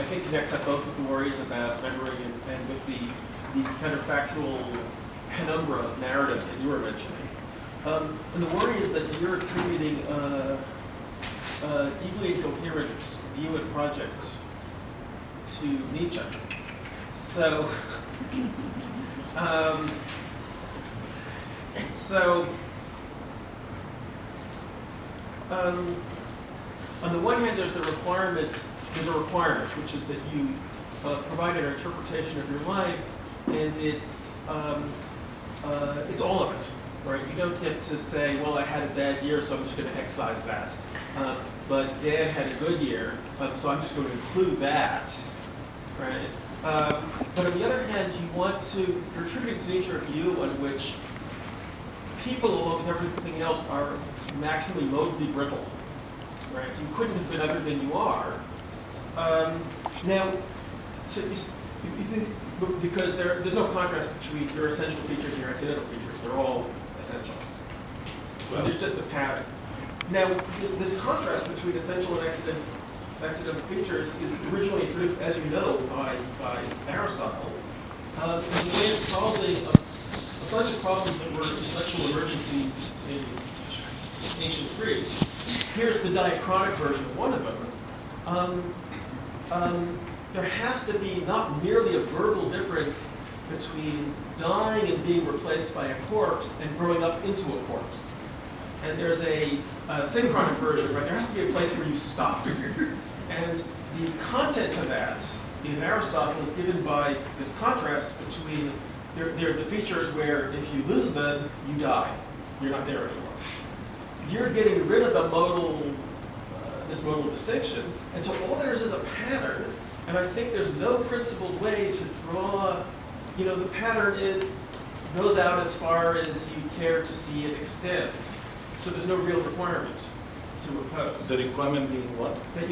I think connects up both with the worries about memory and with the counterfactual penumbra of narratives that you were mentioning. And the worry is that you're attributing a deeply incoherent view and project to Nietzsche. So, on the one hand, there's a requirement, which is that you provide an interpretation of your life, and it's all of it, right? You don't get to say, well, I had a bad year, so I'm just going to excise that. But Dad had a good year, so I'm just going to include that, right? But on the other hand, you're attributing to Nietzsche a view on which people, along with everything else, are maximally modally brittle, right? You couldn't have been other than you are. Now, because there's no contrast between your essential features and your accidental features. They're all essential. Well, there's just a pattern. Now, this contrast between essential and accidental features is originally introduced, as you know, by Aristotle, as a way of solving a bunch of problems that were intellectual emergencies in ancient Greece. Here's the diachronic version of one of them. There has to be not merely a verbal difference between dying and being replaced by a corpse and growing up into a corpse. And there's a synchronic version, right? There has to be a place where you stop. And the content of that in Aristotle is given by this contrast between they're the features where if you lose them, you die. You're not there anymore. You're getting rid of the this modal distinction, and so all there is a pattern, and I think there's no principled way to draw, the pattern, it goes out as far as you care to see it extend. So there's no real requirement to impose. The requirement being what? That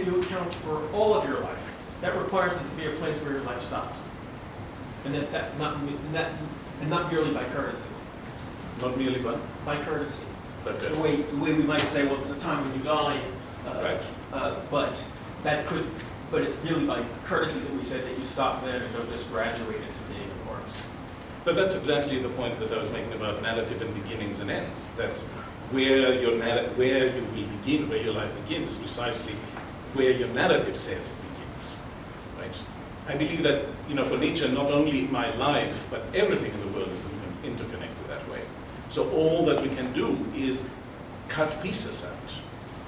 you account for all of your life. That requires there to be a place where your life stops. And not merely by courtesy. Not merely by? By courtesy. But the way we might say, well, there's a time when you die, right. But it's merely by courtesy that we say that you stop then and don't just graduate into being a corpse. But that's exactly the point that I was making about narrative and beginnings and ends. That where you will begin, where your life begins, is precisely where your narrative says it begins, right? I believe that, for Nietzsche, not only my life, but everything in the world is interconnected that way. So all that we can do is cut pieces out.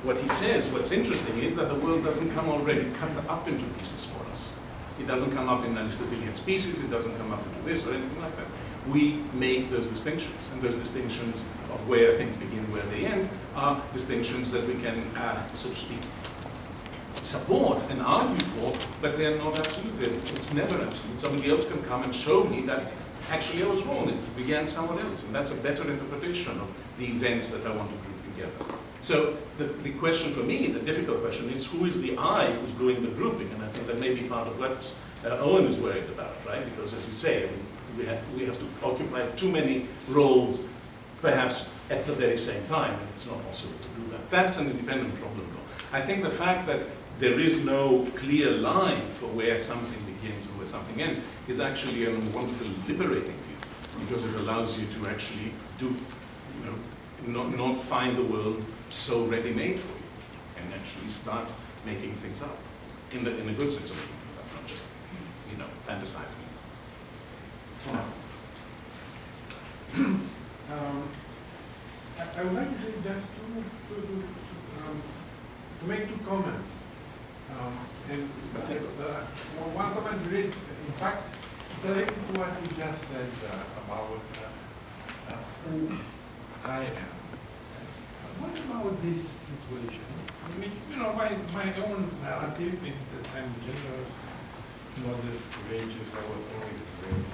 What he says, what's interesting is that the world doesn't come already cut up into pieces for us. It doesn't come up in Aristotelian species, it doesn't come up into this or anything like that. We make those distinctions, and those distinctions of where things begin, where they end, are distinctions that we can, so to speak, support and argue for, but they're not absolute. It's never absolute. Somebody else can come and show me that actually I was wrong, it began somewhere else, and that's a better interpretation of the events that I want to group together. So the question for me, the difficult question, is who is the I who's doing the grouping? And I think that may be part of what Owen is worried about, right? Because as you say, we have to occupy too many roles, perhaps at the very same time, and it's not possible to do that. That's an independent problem, though. I think the fact that there is no clear line for where something begins and where something ends is actually a wonderful liberating view, because it allows you to actually do, not find the world so ready-made for you, and actually start making things up in a good sense of it, not just fantasizing. I would like to say just to make two comments. One comment relates, in fact, related to what you just said about who I am. What about this situation? I mean, my own narrative is that I'm generous, modest, courageous. I was always courageous.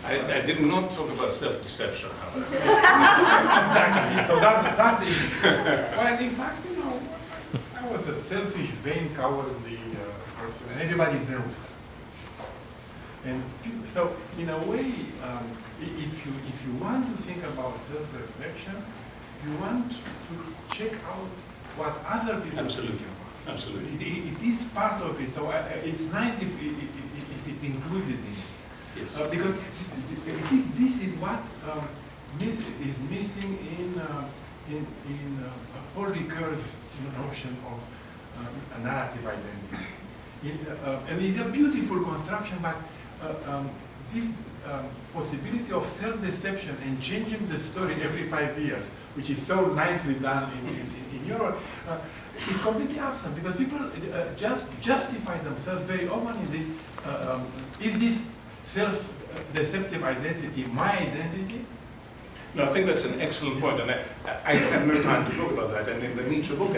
I did not talk about self-deception, however. Exactly. So that's it. Well, in fact, I was a selfish, vain, cowardly person, and everybody knows that. And so, in a way, if you want to think about self-reflection, you want to check out what other people think about. Absolutely. It is part of it, so it's nice if it's included in it. Yes. Because this is what is missing in Paul Ricoeur's notion of a narrative identity. And it's a beautiful construction, but this possibility of self-deception and changing the story every 5 years, which is so nicely done in Europe, is completely absent because people just justify themselves very often in this, is this self-deceptive identity my identity? No, I think that's an excellent point, and I have no time to talk about that. And in the Nietzsche book,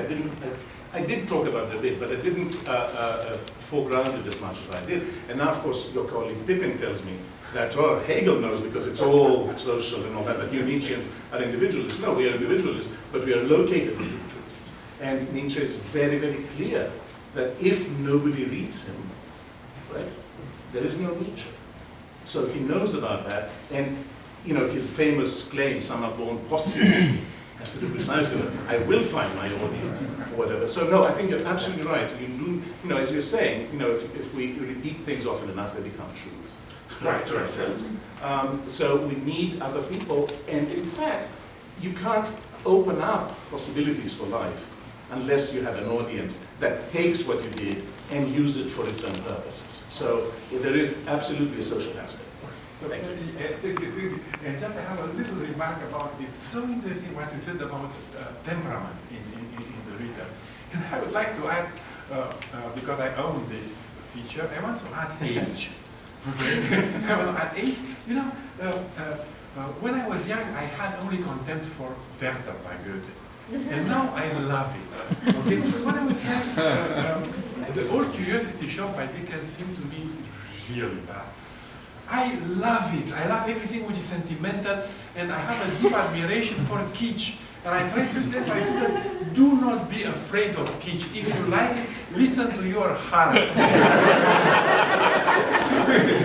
I did talk about it a bit, but I didn't foreground it as much as I did. And now, of course, your colleague Pippin tells me that, oh, Hegel knows because it's all social and all that, but you Nietzscheans are individualists. No, we are individualists, but we are located individualists. And Nietzsche is very, very clear that if nobody reads him, right, there is no Nietzsche. So he knows about that, and you know, his famous claim, some are born posthumously, has to do precisely with, I will find my audience, or whatever. So no, I think you're absolutely right. You know, as you're saying, you know, if we repeat things often enough, they become truths, right, to ourselves. So we need other people, and in fact, you can't open up possibilities for life unless you have an audience that takes what you did and use it for its own purposes. So there is absolutely a social aspect. So, and just I have a little remark about it. It's so interesting what you said about temperament in the reader. And I would like to add, because I own this feature, I want to add age. I want to add age. You know, when I was young, I had only contempt for Werther by Goethe. And now I love it. Okay? When I was young, the old curiosity shop by Dickens seemed to me really bad. I love it. I love everything which is sentimental, and I have a deep admiration for kitsch. And I try to tell my students, do not be afraid of kitsch. If you like it, listen to your heart.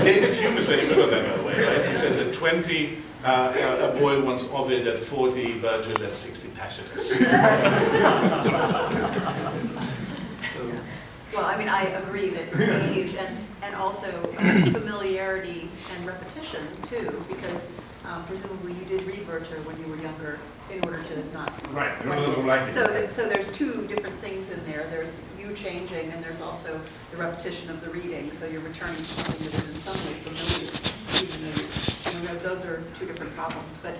David Hume is very good on that, by the way, right? He says at 20, a boy wants Ovid, at 40, Virgil, at 60, Tacitus. Well, I mean, I agree that age and also familiarity and repetition, too, because presumably you did read Werther when you were younger in order to not... Right. So there's two different things in there. There's you changing, and there's also the repetition of the reading, so you're returning to something that is in some way familiar, even though those are two different problems. But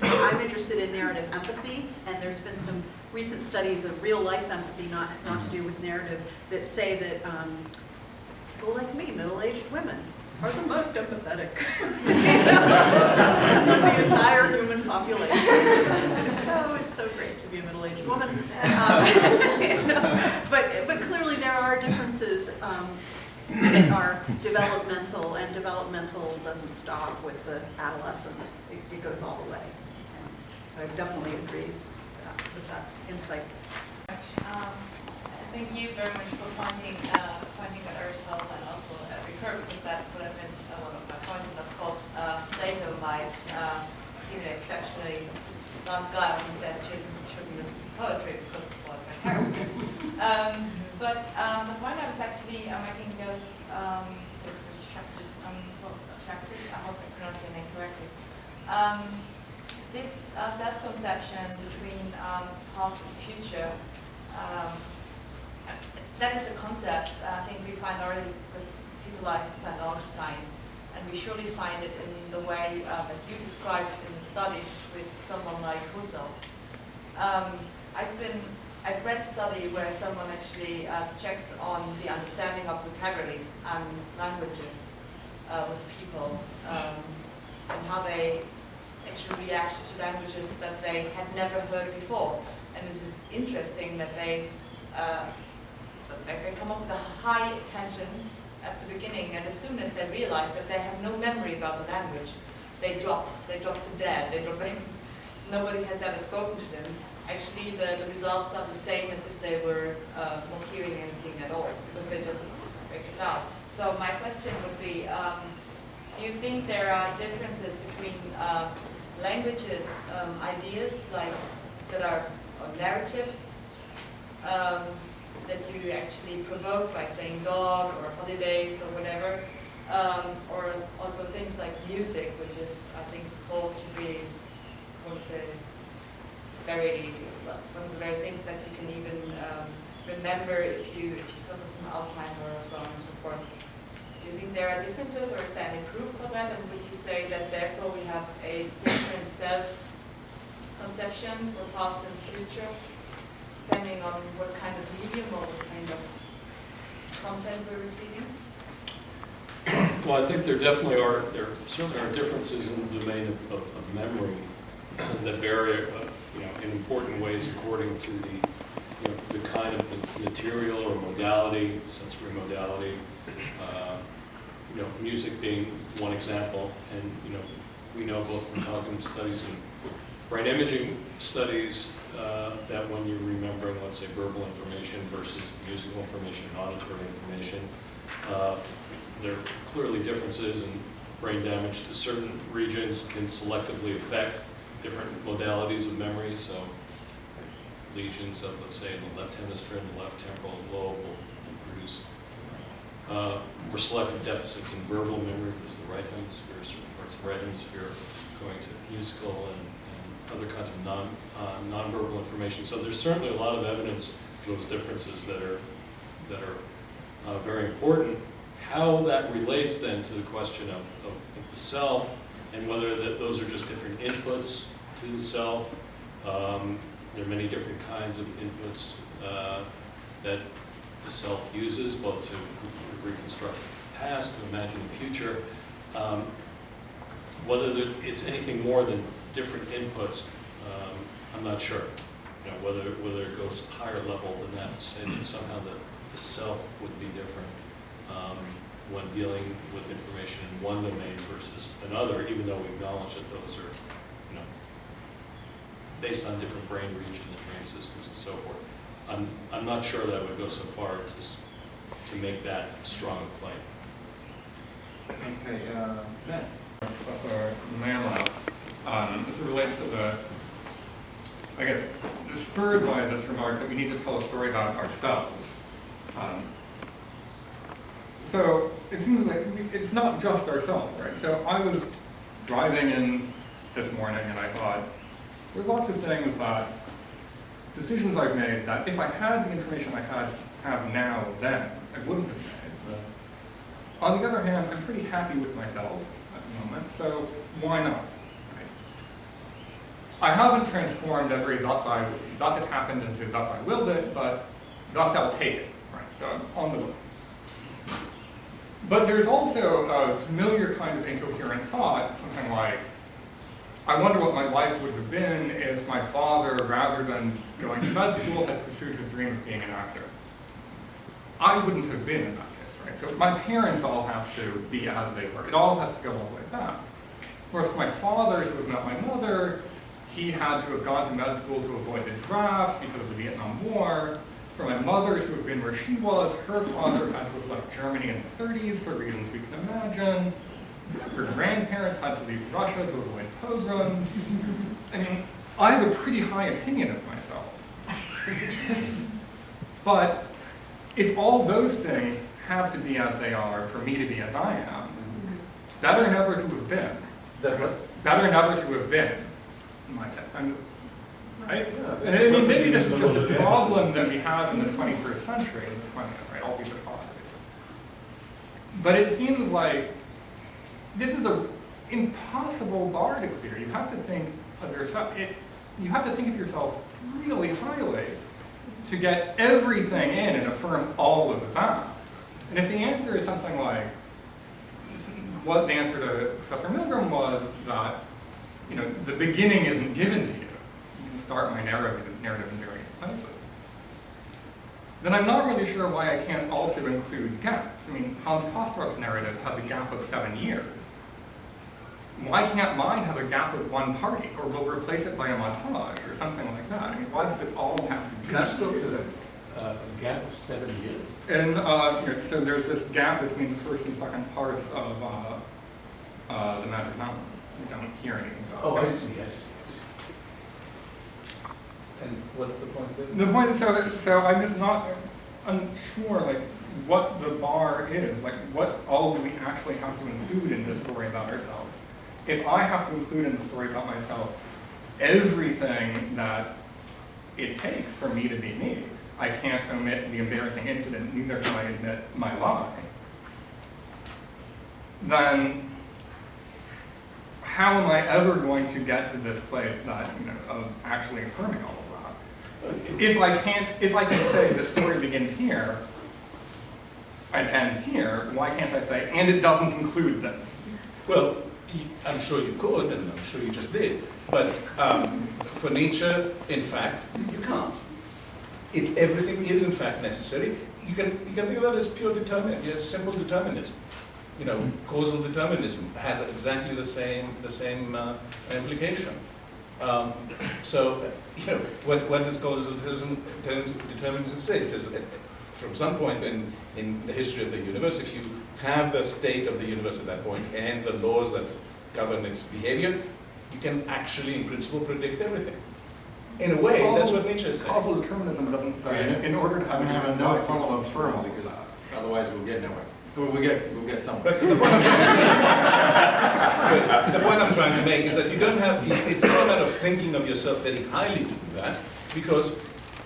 I'm interested in narrative empathy, and there's been some recent studies of real-life empathy, not to do with narrative, that say that people like me, middle-aged women, are the most empathetic of the entire human population. So it's so great to be a middle-aged woman. But clearly there are differences that are developmental, and developmental doesn't stop with the adolescent. It goes all the way. And so I definitely agree with that insight. Thank you very much for pointing at Aristotle and also at Ricoeur, because that would have been one of my points. And of course, Plato might seem an exceptionally blunt guy when he says children shouldn't listen to poetry because it's spoiled by character. But the point I was actually making goes to Schacter's, Schacter, I hope I pronounced your name correctly. This self-conception between past and future, that is a concept I think we find already with people like St. Augustine, and we surely find it in the way that you described in the studies with someone like Rousseau. I've read a study where someone actually checked on the understanding of vocabulary and languages with people, and how they actually react to languages that they had never heard before. And it's interesting that they come up with a high attention at the beginning, and as soon as they realize that they have no memory about the language, they drop to dead. Nobody has ever spoken to them. Actually, the results are the same as if they were not hearing anything at all, because they just break it down. So my question would be, do you think there are differences between languages, ideas like that are narratives, that you actually provoke by saying dog or holidays or whatever, or also things like music, which is, I think, thought to be one of the very things that you can even remember if you suffer from Alzheimer or so on and so forth. Do you think there are differences, or is there any proof for that? And would you say that therefore we have a different self-conception for past and future, depending on what kind of medium or what kind of content we're receiving? Well, I think there certainly are differences in the domain of memory that vary, in important ways according to the kind of material or modality, sensory modality. Music being one example, and we know both from cognitive studies and brain imaging studies that when you're remembering, let's say, verbal information versus musical information, auditory information, there are clearly differences, and brain damage to certain regions can selectively affect different modalities of memory. So lesions of, let's say, in the left hemisphere and the left temporal lobe will produce more selective deficits in verbal memory because the right hemisphere, certain parts of the right hemisphere going to musical and other kinds of nonverbal information. So there's certainly a lot of evidence for those differences that are very important. How that relates then to the question of the self, and whether those are just different inputs to the self. There are many different kinds of inputs that the self uses, both to reconstruct the past, to imagine the future. Whether it's anything more than different inputs, I'm not sure. Whether it goes higher level than that to say that somehow the self would be different when dealing with information in one domain versus another, even though we acknowledge that those are, based on different brain regions, brain systems, and so forth. I'm not sure that I would go so far to make that strong a claim. Okay, Ben. For Nehamas, this relates to I guess, spurred by this remark that we need to tell a story about ourselves. So it seems like it's not just ourselves, right? So I was driving in this morning and I thought, there's lots of things that, decisions I've made that if I had the information I have now then, I wouldn't have made. On the other hand, I'm pretty happy with myself at the moment, so why not? Right? I haven't transformed every thus it happened into thus I willed it, but thus I'll take it. Right? So I'm on the way. But there's also a familiar kind of incoherent thought, something like, I wonder what my life would have been if my father, rather than going to med school, had pursued his dream of being an actor. I wouldn't have been in that case, right? So my parents all have to be as they were. It all has to go all the way back. Whereas for my father, to have met my mother, he had to have gone to med school to avoid the draft because of the Vietnam War. For my mother to have been where she was, her father had to have left Germany in the 30s for reasons we can imagine. Her grandparents had to leave Russia to avoid pogroms. I mean, I have a pretty high opinion of myself. But if all those things have to be as they are for me to be as I am, better never to have been. Better never to have been, in my case. Right? And I mean, maybe this is just a problem that we have in the 21st century, in the 20th, right? All these atrocities. But it seems like this is an impossible bar to clear. You have to think of yourself. You have to think of yourself really highly to get everything in and affirm all of that. And if the answer is something like, what the answer to Professor Milgram was that, the beginning isn't given to you. You can start my narrative in various places. Then I'm not really sure why I can't also include gaps. I mean, Hans Kostrop's narrative has a gap of 7 years. Why can't mine have a gap of one party, or we'll replace it by a montage, or something like that? I mean, why does it all have to be? Castro has a gap of 7 years. And so there's this gap between the first and second parts of the Magic Mountain. We don't hear anything about it. Oh, I see. And what's the point there? The point is, so I'm just not, unsure, like, what the bar is, like, what all do we actually have to include in this story about ourselves. If I have to include in the story about myself everything that it takes for me to be me, I can't omit the embarrassing incident, neither can I admit my lie, then how am I ever going to get to this place that, of actually affirming all of that? If I can say the story begins here and ends here, why can't I say, and it doesn't include this? Well, I'm sure you could, and I'm sure you just did, but for Nietzsche, in fact, you can't. Everything is in fact necessary. You can think of it as pure determinism, yes, simple determinism. Causal determinism has exactly the same implication. So, what does causal determinism say? It says, from some point in the history of the universe, if you have the state of the universe at that point and the laws that govern its behavior, you can actually, in principle, predict everything. In a way, that's what Nietzsche is saying. Causal determinism doesn't say, in order to have I'm a gonna have decent no life, follow-up firm, because otherwise we'll get nowhere. We'll get somewhere. But the point I'm trying to make is that you don't have, it's not a matter of thinking of yourself very highly to do that, because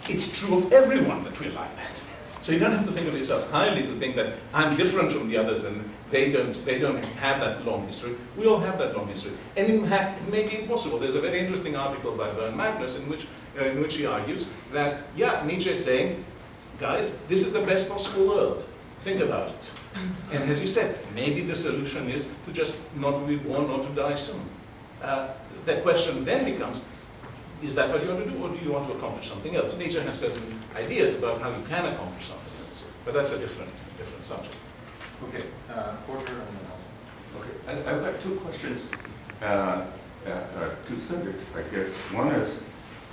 it's true of everyone that we're like that. So you don't have to think of yourself highly to think that I'm different from the others and they don't have that long history. We all have that long history. And in fact, it may be impossible. There's a very interesting article by Bern Magnus in which he argues that, yeah, Nietzsche is saying, guys, this is the best possible world. Think about it. And as you said, maybe the solution is to just not to be born, not to die soon. The question then becomes, is that what you want to do, or do you want to accomplish something else? Nietzsche has certain ideas about how you can accomplish something else, but that's a different subject. Okay, Porter and then Nelson. Okay, I've got two questions, two subjects, I guess. One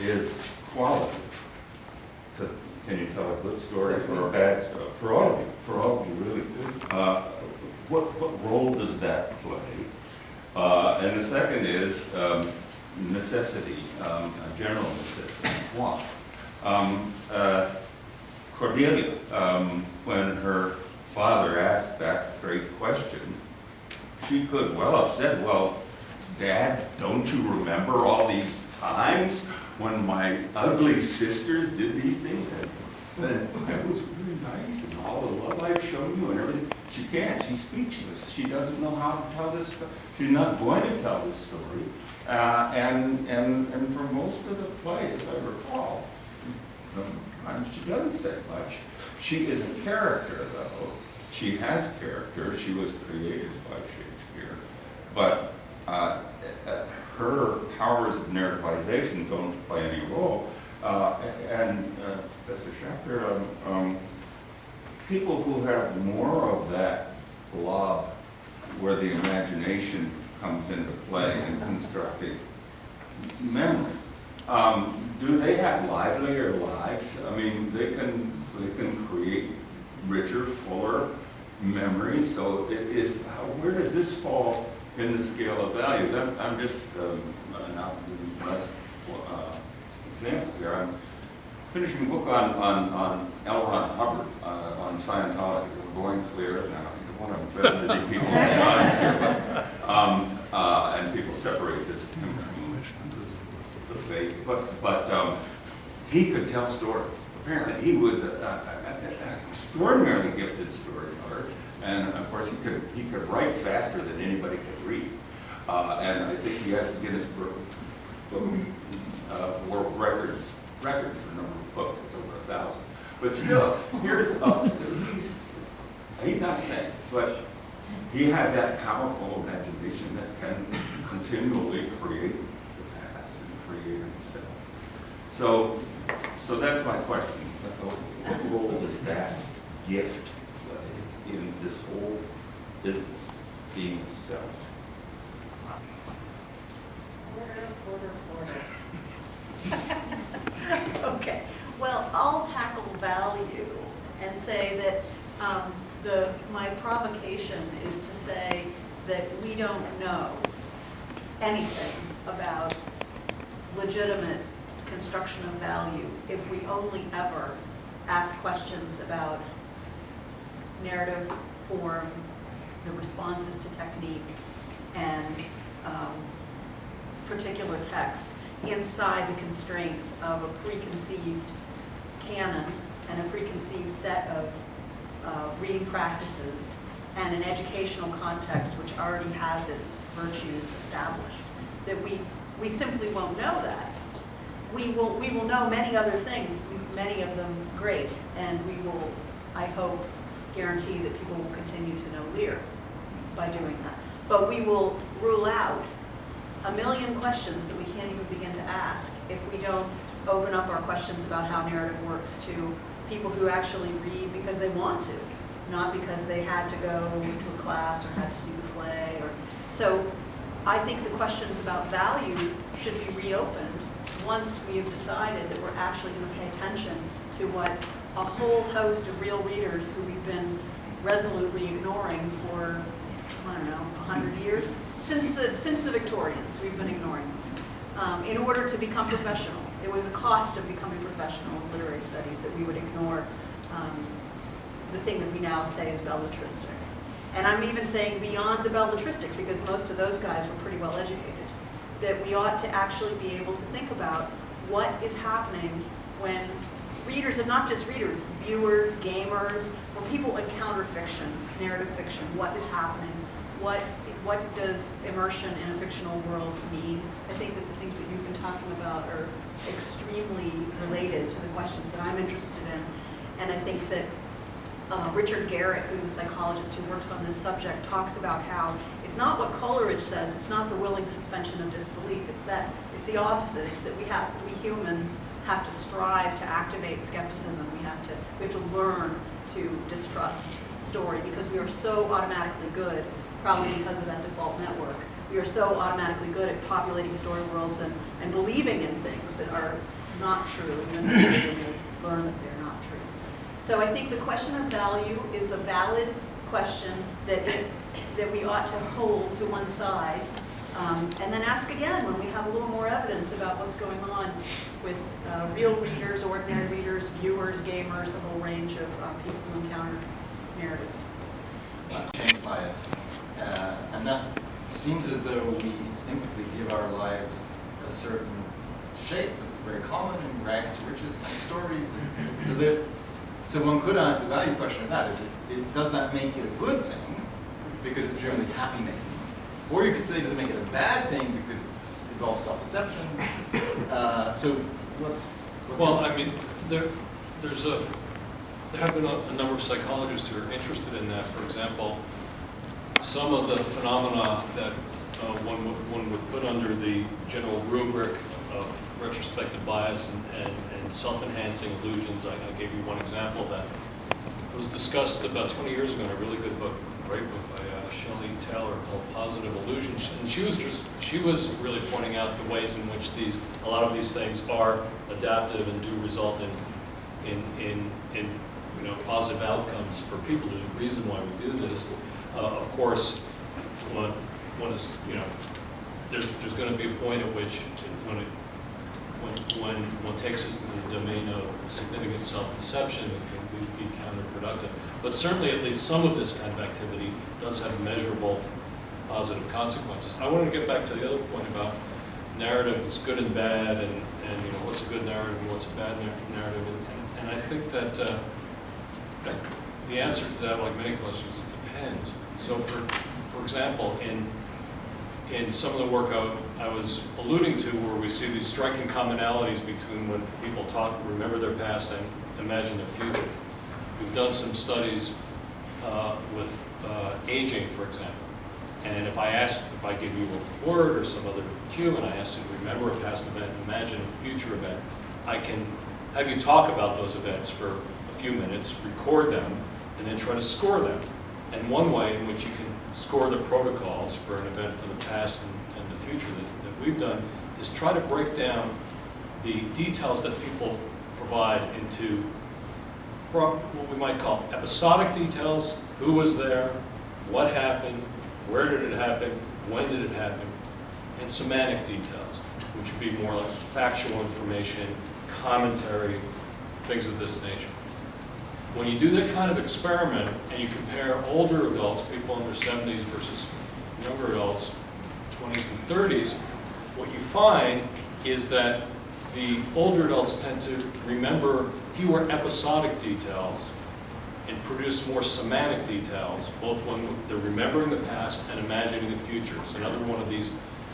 is quality. Can you tell a good story or a bad story? For all of you, really. What role does that play? And the second is necessity, a general necessity. Why? Cordelia, when her father asked that great question, she could well have said, well, Dad, don't you remember all these times when my ugly sisters did these things? And that was really nice, and all the love I've shown you and everything. She can't, she's speechless. She doesn't know how to tell this story. She's not going to tell this story. And for most of the play, as I recall, she doesn't say much. She is a character, though. She has character. She was created by Shakespeare. But her powers of narrativization don't play any role. And Professor Schacter, people who have more of that blob where the imagination comes into play in constructing memory, do they have livelier lives? I mean, they can create richer, fuller memories. So where does this fall in the scale of values? I'm just not the last example here. I'm finishing a book on L. Ron Hubbard on Scientology. We're going clear now. I don't want to offend any people in the audience here, and people separate this from the faith. But he could tell stories. Apparently, he was an extraordinarily gifted storyteller, and of course, he could write faster than anybody could read. And I think he has the Guinness Book World Records for a number of books. It's over 1,000. But still, he's not saying, but he has that powerful imagination that can continually create the past and create himself. So that's my question. What role does that gift play in this whole business, being a self? Okay, well, I'll tackle value and say that my provocation is to say that we don't know anything about legitimate construction of value if we only ever ask questions about narrative form, the responses to technique, and particular texts inside the constraints of a preconceived canon and a preconceived set of reading practices and an educational context which already has its virtues established. That we simply won't know that. We will know many other things, many of them great, and we will, I hope, guarantee that people will continue to know Lear by doing that. But we will rule out a million questions that we can't even begin to ask if we don't open up our questions about how narrative works to people who actually read because they want to, not because they had to go to a class or had to see the play. So I think the questions about value should be reopened once we have decided that we're actually going to pay attention to what a whole host of real readers who we've been resolutely ignoring for, I don't know, 100 years? Since the Victorians, we've been ignoring them. In order to become professional. It was a cost of becoming professional in literary studies that we would ignore the thing that we now say is belletristic. And I'm even saying beyond the belletristics, because most of those guys were pretty well educated, that we ought to actually be able to think about what is happening when readers, and not just readers, viewers, gamers, when people encounter fiction, narrative fiction, what is happening? What does immersion in a fictional world mean? I think that the things that you've been talking about are extremely related to the questions that I'm interested in. And I think that Richard Garrick, who's a psychologist who works on this subject, talks about how it's not what Coleridge says, it's not the willing suspension of disbelief, it's the opposite. It's that we humans have to strive to activate skepticism. We have to learn to distrust story because we are so automatically good, probably because of that default network. We are so automatically good at populating story worlds and believing in things that are not true, even though we learn that they're not true. So I think the question of value is a valid question that we ought to hold to one side, and then ask again when we have a little more evidence about what's going on with real readers, ordinary readers, viewers, gamers, the whole range of people who encounter narrative. Change bias. And that seems as though we instinctively give our lives a certain shape that's very common in rags to riches kind of stories. So one could ask the value question of that, does that make it a good thing because it's generally happy making? Or you could say, does it make it a bad thing because it involves self-deception? Well, I mean, there have been a number of psychologists who are interested in that. For example, some of the phenomena that one would put under the general rubric of retrospective bias and self-enhancing illusions. I gave you one example of that. It was discussed about 20 years ago in a really good book, a great book by Shelley Taylor called Positive Illusions. And she was really pointing out the ways in which a lot of these things are adaptive and do result in positive outcomes for people. There's a reason why we do this. Of course, there's going to be a point at which when one takes us into the domain of significant self-deception, it can be counterproductive. But certainly, at least some of this kind of activity does have measurable positive consequences. I want to get back to the other point about narrative is good and bad, and what's a good narrative and what's a bad narrative. And I think that the answer to that, like many questions, it depends. So, for example, in some of the work I was alluding to, where we see these striking commonalities between when people remember their past and imagine their future. We've done some studies with aging, for example. And if I give you a word or some other cue, and I ask you to remember a past event, imagine a future event, I can have you talk about those events for a few minutes, record them, and then try to score them. And one way in which you can score the protocols for an event from the past and the future that we've done is try to break down the details that people provide into what we might call episodic details: who was there, what happened, where did it happen, when did it happen, and semantic details, which would be more like factual information, commentary, things of this nature. When you do that kind of experiment and you compare older adults, people in their 70s versus younger adults, 20s and 30s, what you find is that the older adults tend to remember fewer episodic details and produce more semantic details, both when they're remembering the past and imagining the future. It's another one of these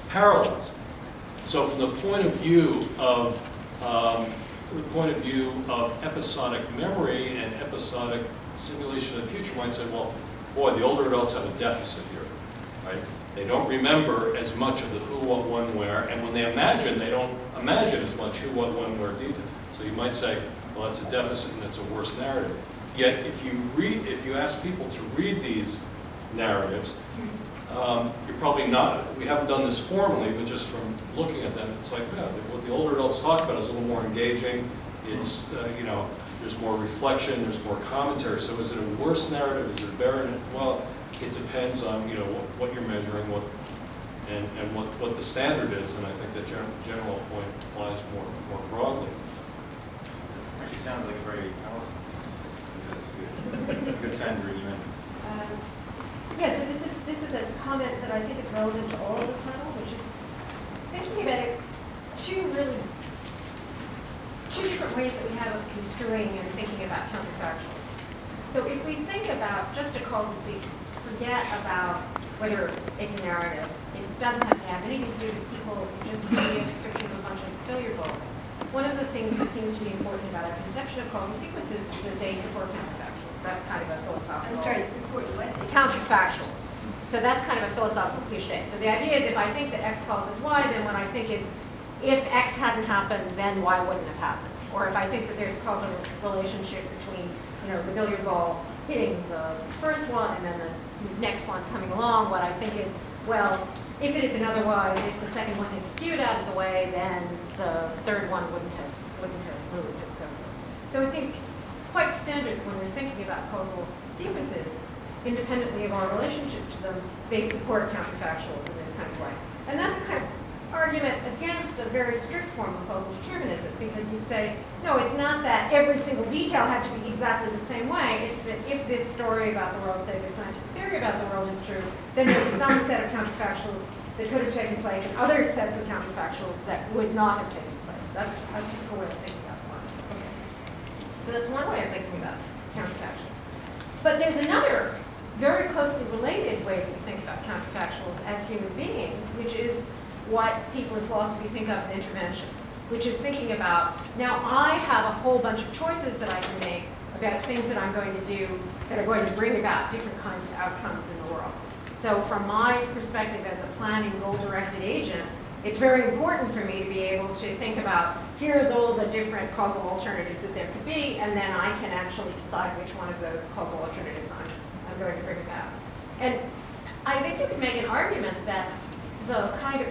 parallels. So from the point of view of episodic memory and episodic simulation of the future, one might say, well, boy, the older adults have a deficit here, right? They don't remember as much of the who, what, when, where, and when they imagine, they don't imagine as much who, what, when, where detail. So you might say, well, that's a deficit and it's a worse narrative. Yet, if you ask people to read these narratives, you're probably not, we haven't done this formally, but just from looking at them, it's like, yeah, what the older adults talk about is a little more engaging. It's, there's more reflection, there's more commentary. So is it a worse narrative? Is it a better? Well, it depends on, what you're measuring, and what the standard is. And I think that general point applies more broadly. This actually sounds like a very, that's a good time to bring you in. Yeah, so this is a comment that I think is relevant to all of the panel, which is thinking about it, two different ways that we have of construing and thinking about counterfactuals. So if we think about just a causal sequence, forget about whether it's a narrative. It doesn't have to have anything to do with people, it's just really a description of a bunch of billiard balls. One of the things that seems to be important about our conception of causal sequences is that they support counterfactuals. That's kind of a philosophical. I'm sorry, support what? Counterfactuals. So that's kind of a philosophical cliche. So the idea is if I think that X causes Y, then what I think is if X hadn't happened, then Y wouldn't have happened. Or if I think that there's a causal relationship between, the billiard ball hitting the first one and then the next one coming along, what I think is, well, if it had been otherwise, if the second one had skewed out of the way, then the third one wouldn't have moved and so forth. So it seems quite standard when we're thinking about causal sequences, independently of our relationship to them, they support counterfactuals in this kind of way. And that's a kind of argument against a very strict form of causal determinism, because you'd say, no, it's not that every single detail had to be exactly the same way. It's that if this story about the world, say this scientific theory about the world is true, then there's some set of counterfactuals that could have taken place and other sets of counterfactuals that would not have taken place. That's a typical way of thinking about science. Okay. So that's one way of thinking about counterfactuals. But there's another very closely related way we think about counterfactuals as human beings, which is what people in philosophy think of as interventions, which is thinking about, now I have a whole bunch of choices that I can make about things that I'm going to do that are going to bring about different kinds of outcomes in the world. So from my perspective as a planning, goal-directed agent, it's very important for me to be able to think about, here's all the different causal alternatives that there could be, and then I can actually decide which one of those causal alternatives I'm going to bring about. And I think you could make an argument that the kind of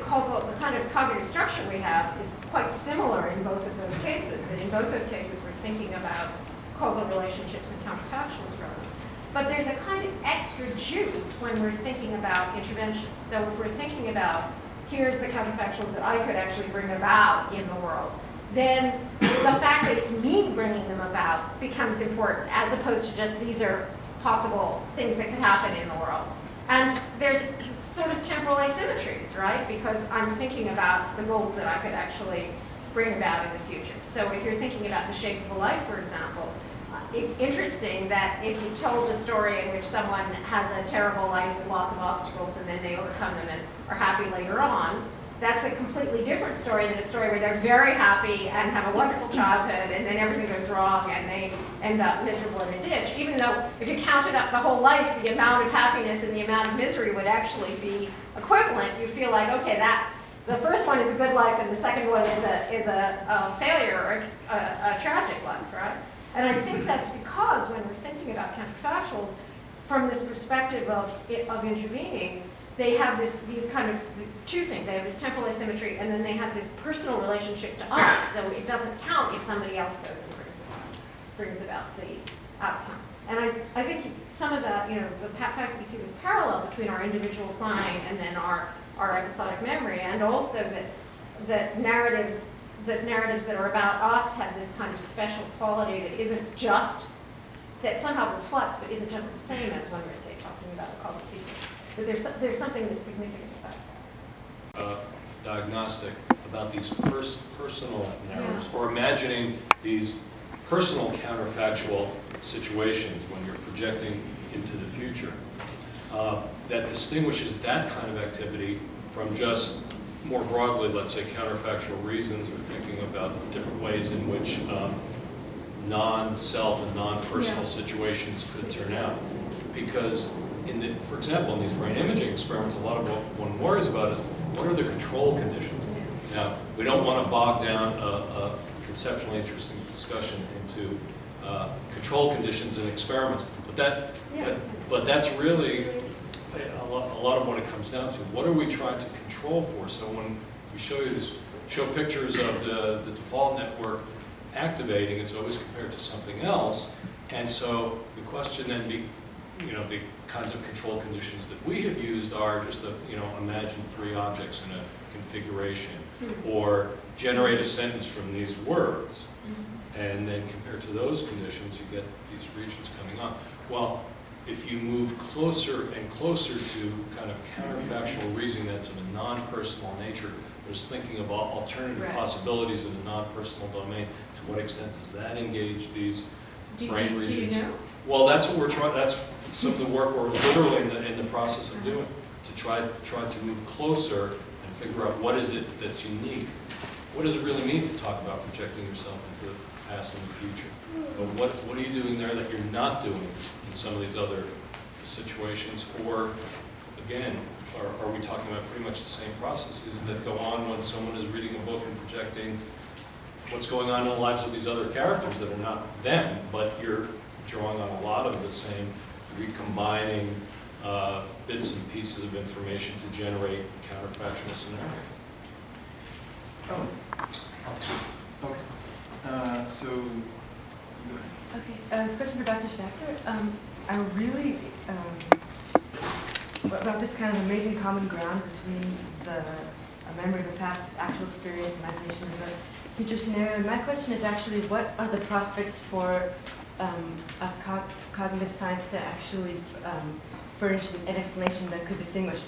cognitive structure we have is quite similar in both of those cases, that in both those cases we're thinking about causal relationships and counterfactuals from them. But there's a kind of extra juice when we're thinking about interventions. So if we're thinking about, here's the counterfactuals that I could actually bring about in the world, then the fact that it's me bringing them about becomes important, as opposed to just these are possible things that could happen in the world. And there's sort of temporal asymmetries, right? Because I'm thinking about the goals that I could actually bring about in the future. So if you're thinking about the shape of a life, for example, it's interesting that if you told a story in which someone has a terrible life with lots of obstacles and then they overcome them and are happy later on, that's a completely different story than a story where they're very happy and have a wonderful childhood and then everything goes wrong and they end up miserable in a ditch. Even though if you counted up the whole life, the amount of happiness and the amount of misery would actually be equivalent. You feel like, okay, the first one is a good life and the second one is a failure or a tragic life, right? And I think that's because when we're thinking about counterfactuals from this perspective of intervening, they have these kind of two things. They have this temporal asymmetry, and then they have this personal relationship to us. So it doesn't count if somebody else goes and brings about the outcome. And I think some of that, the fact that we see this parallel between our individual planning and then our episodic memory, and also that narratives that are about us have this kind of special quality that isn't just that somehow reflects but isn't just the same as when we're, say, talking about a causal sequence. But there's something that's significant about that. Diagnostic about these personal narratives, or imagining these personal counterfactual situations when you're projecting into the future. That distinguishes that kind of activity from just more broadly, let's say, counterfactual reasons, or thinking about different ways in which non-self and non-personal situations could turn out. Because, for example, in these brain imaging experiments, a lot of what one worries about is what are the control conditions? Now, we don't want to bog down a conceptually interesting discussion into control conditions in experiments, but that's really a lot of what it comes down to. What are we trying to control for? So when we show pictures of the default network activating, it's always compared to something else, and so the question then the kinds of control conditions that we have used are just imagine 3 objects in a configuration, or generate a sentence from these words, and then compared to those conditions, you get these regions coming on. Well, if you move closer and closer to kind of counterfactual reasoning that's of a non-personal nature, there's thinking of alternative possibilities in a non-personal domain. To what extent does that engage these brain regions? Do you know? Well, that's what we're trying. That's some of the work we're literally in the process of doing, to try to move closer and figure out what is it that's unique. What does it really mean to talk about projecting yourself into the past and the future? But what are you doing there that you're not doing in some of these other situations? Or, again, are we talking about pretty much the same processes that go on when someone is reading a book and projecting what's going on in the lives of these other characters that are not them, but you're drawing on a lot of the same, recombining bits and pieces of information to generate counterfactual scenarios? So, Okay, this question for Dr. Schacter. I really, about this kind of amazing common ground between a memory of the past, actual experience, imagination, and the future scenario. And my question is actually, what are the prospects for a cognitive science to actually furnish an explanation that could distinguish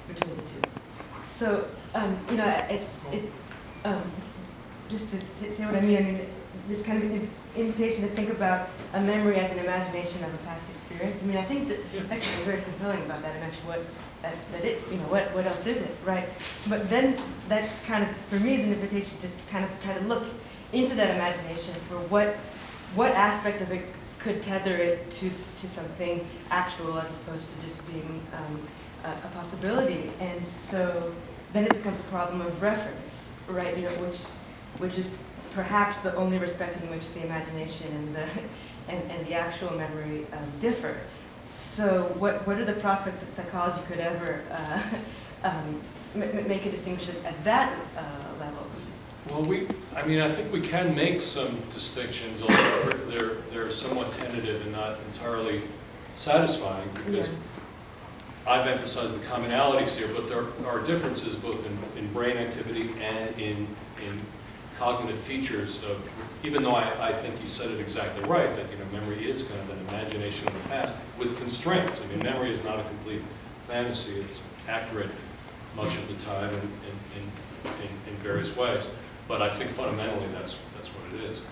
between the two? So, just to say what I mean, this kind of invitation to think about a memory as an imagination of a past experience. I mean, I think that actually very compelling about that, and actually what else is it, right? But then that kind of, for me, is an invitation to kind of try to look into that imagination for what aspect of it could tether it to something actual as opposed to just being a possibility. And so then it becomes a problem of reference, right? Which is perhaps the only respect in which the imagination and the actual memory differ. So what are the prospects that psychology could ever make a distinction at that level? Well, I think we can make some distinctions, although they're somewhat tentative and not entirely satisfying, because I've emphasized the commonalities here, but there are differences both in brain activity and in cognitive features of, even though I think you said it exactly right, that memory is kind of an imagination of the past with constraints. I mean, memory is not a complete fantasy. It's accurate much of the time in various ways. But I think fundamentally that's what it is.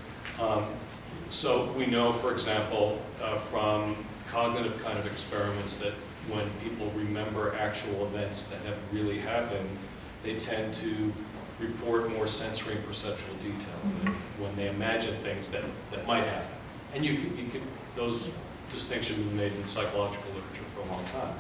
So we know, for example, from cognitive kind of experiments that when people remember actual events that have really happened, they tend to report more sensory and perceptual detail than when they imagine things that might happen. And you could those distinctions have been made in psychological literature for a long time.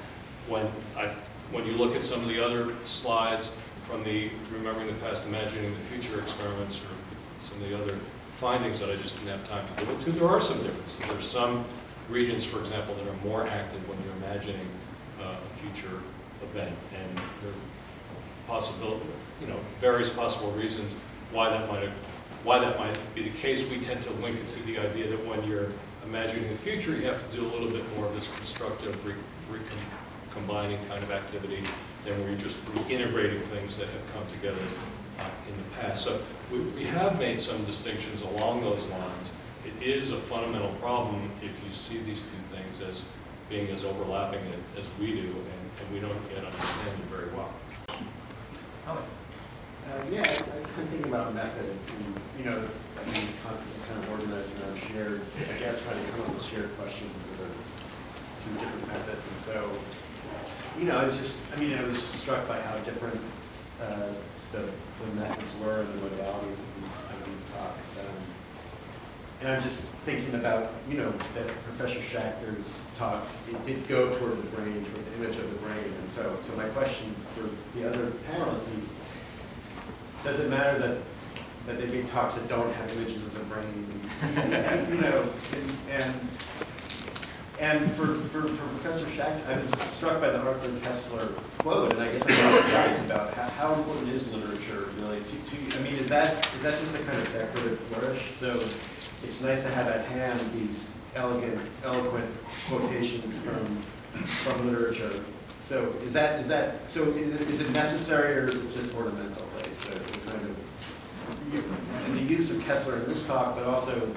When you look at some of the other slides from the Remembering the Past, Imagining the Future experiments, or some of the other findings that I just didn't have time to go into, there are some differences. There are some regions, for example, that are more active when you're imagining a future event, and there are various possible reasons why that might be the case. We tend to link it to the idea that when you're imagining the future, you have to do a little bit more of this constructive, combining kind of activity than where you're just integrating things that have come together in the past. So we have made some distinctions along those lines, it is a fundamental problem if you see these two things as being as overlapping as we do, and we don't yet understand it very well. Alex? Yeah, I was thinking about methods, and I mean, this conference is kind of organized around shared, I guess, trying to come up with shared questions that are through different methods, and so, I was just struck by how different the methods were and the modalities of these talks. And I'm just thinking about, that Professor Schachter's talk, it did go toward the brain, toward the image of the brain, and so my question for the other panelists is, does it matter that they make talks that don't have images of the brain? And for Professor Schacter, I was struck by the Arthur Kessler quote, and I guess I'm curious about how important is literature really is that just a kind of decorative flourish? So it's nice to have at hand these elegant, eloquent quotations from literature. So is it necessary, or is it just ornamental? Right? So it's kind of and the use of Kessler in this talk, but also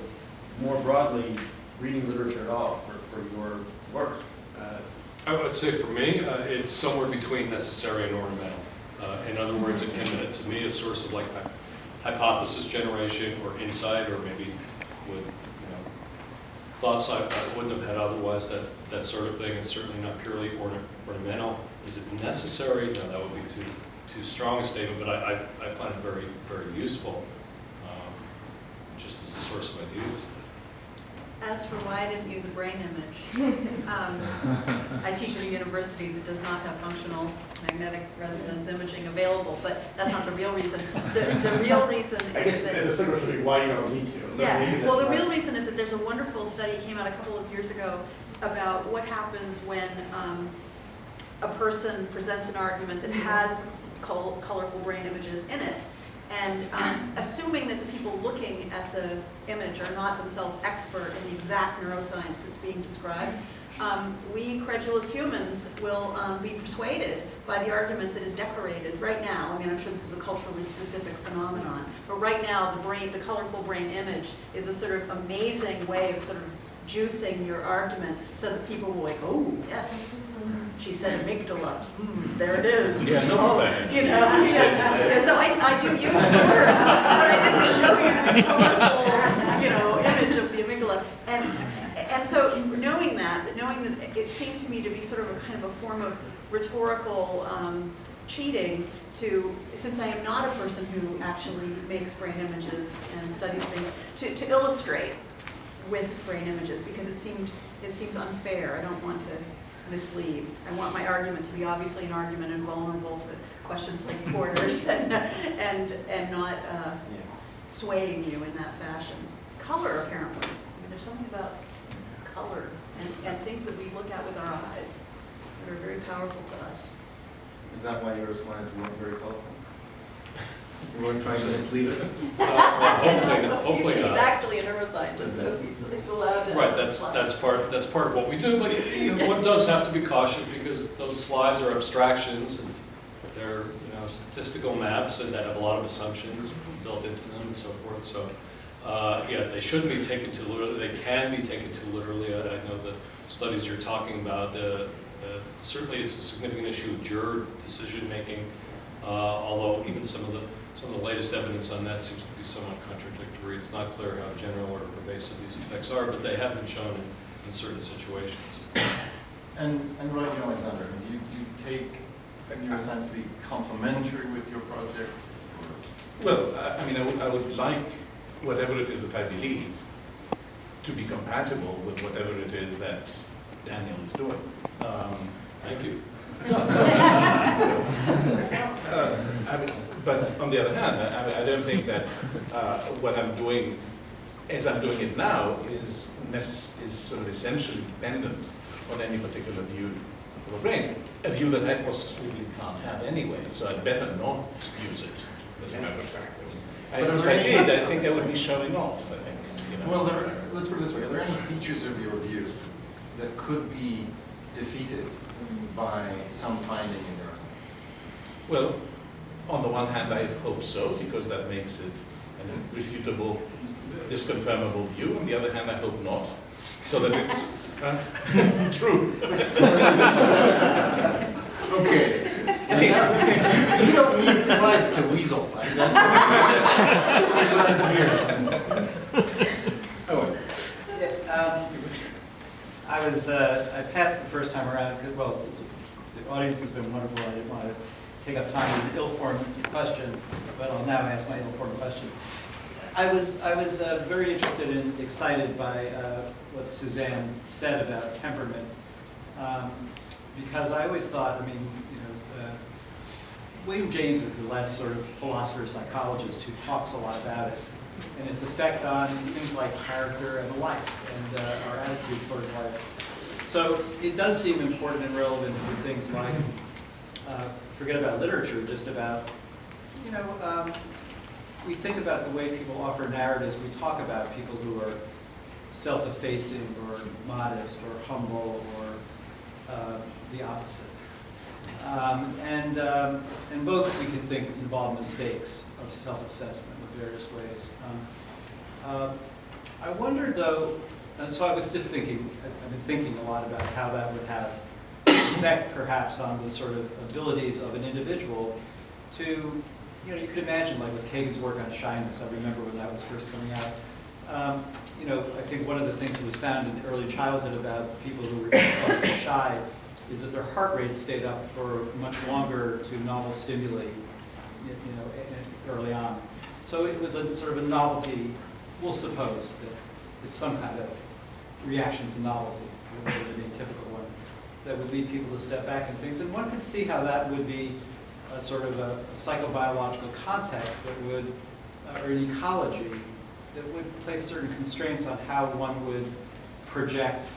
more broadly, reading literature at all for your work. I would say for me, it's somewhere between necessary and ornamental. In other words, it can, to me, a source of like hypothesis generation or insight, or maybe with thoughts I wouldn't have had otherwise. That sort of thing. It's certainly not purely ornamental. Is it necessary? No, that would be too strong a statement. But I find it very, very useful, just as a source of ideas. As for why I didn't use a brain image, I teach at a university that does not have functional magnetic resonance imaging available, but that's not the real reason. The real reason I is guess that... the signal should be why you don't need to. Yeah, well, the real reason is that there's a wonderful study that came out a couple of years ago about what happens when a person presents an argument that has colorful brain images in it. And assuming that the people looking at the image are not themselves expert in the exact neuroscience that's being described, we credulous humans will be persuaded by the argument that is decorated right now. I mean, I'm sure this is a culturally specific phenomenon, but right now the colorful brain image is a sort of amazing way of sort of juicing your argument so that people will like, oh, yes. She said amygdala. There it is. Yeah, I noticed that. Yeah, so I do use the word, but I didn't show you the colorful, image of the amygdala. And so knowing that it seemed to me to be sort of a kind of a form of rhetorical cheating since I am not a person who actually makes brain images and studies things, to illustrate with brain images, because it seems unfair. I don't want to mislead. I want my argument to be obviously an argument and vulnerable to questions like Porter's and not swaying you in that fashion. Color, apparently. I mean, there's something about color and things that we look at with our eyes that are very powerful to us. Is that why your slides weren't very colorful? You weren't trying to mislead it? Hopefully He's not. exactly a neuroscientist, so he's allowed to. Right, that's part of what we do, but one does have to be cautious because those slides are abstractions. They're statistical maps and that have a lot of assumptions built into them and so forth. So they shouldn't be taken too literally. They can be taken too literally. I know the studies you're talking about. Certainly, it's a significant issue of juror decision making. Although even some of the latest evidence on that seems to be somewhat contradictory. It's not clear how general or pervasive these effects are, but they have been shown in certain situations. And Roy Alexander, do you take neuroscience to be complementary with your project? Well, I would like whatever it is that I believe to be compatible with whatever it is that Daniel is doing. Thank you. But on the other hand, I don't think that what I'm doing, as I'm doing it now, is sort of essentially dependent on any particular view of the brain. A view that I possibly can't have anyway, so I'd better not use it, as a matter of fact. If I did, I think I would be showing off, I think. Well, let's put it this way. Are there any features of your view that could be defeated by some finding in neuroscience? Well, on the one hand, I hope so, because that makes it an irrefutable, disconfirmable view. On the other hand, I hope not, so that it's true. Okay. You don't need slides to weasel. Like, that's what here. Oh, I passed the first time around, because, well, the audience has been wonderful. I didn't want to take up time with an ill-formed question, but I'll now ask my ill-formed question. I was very interested and excited by what Suzanne said about temperament, because I always thought, I mean, William James is the last sort of philosopher psychologist who talks a lot about it, and its effect on things like character and life and our attitude towards life. So it does seem important and relevant for things like, forget about literature, just about, we think about the way people offer narratives. We talk about people who are self-effacing or modest or humble or the opposite. And both we can think involve mistakes of self-assessment in various ways. I wonder though, and so I was just thinking, I've been thinking a lot about how that would have effect perhaps on the sort of abilities of an individual to, you could imagine like with Kagan's work on shyness, I remember when that was first coming out. I think one of the things that was found in early childhood about people who were shy is that their heart rate stayed up for much longer to novel stimuli, early on. So it was a sort of a novelty. We'll suppose that it's some kind of reaction to novelty, would be a typical one, that would lead people to step back and things. And one could see how that would be a sort of a psychobiological context that would, or an ecology, that would place certain constraints on how one would project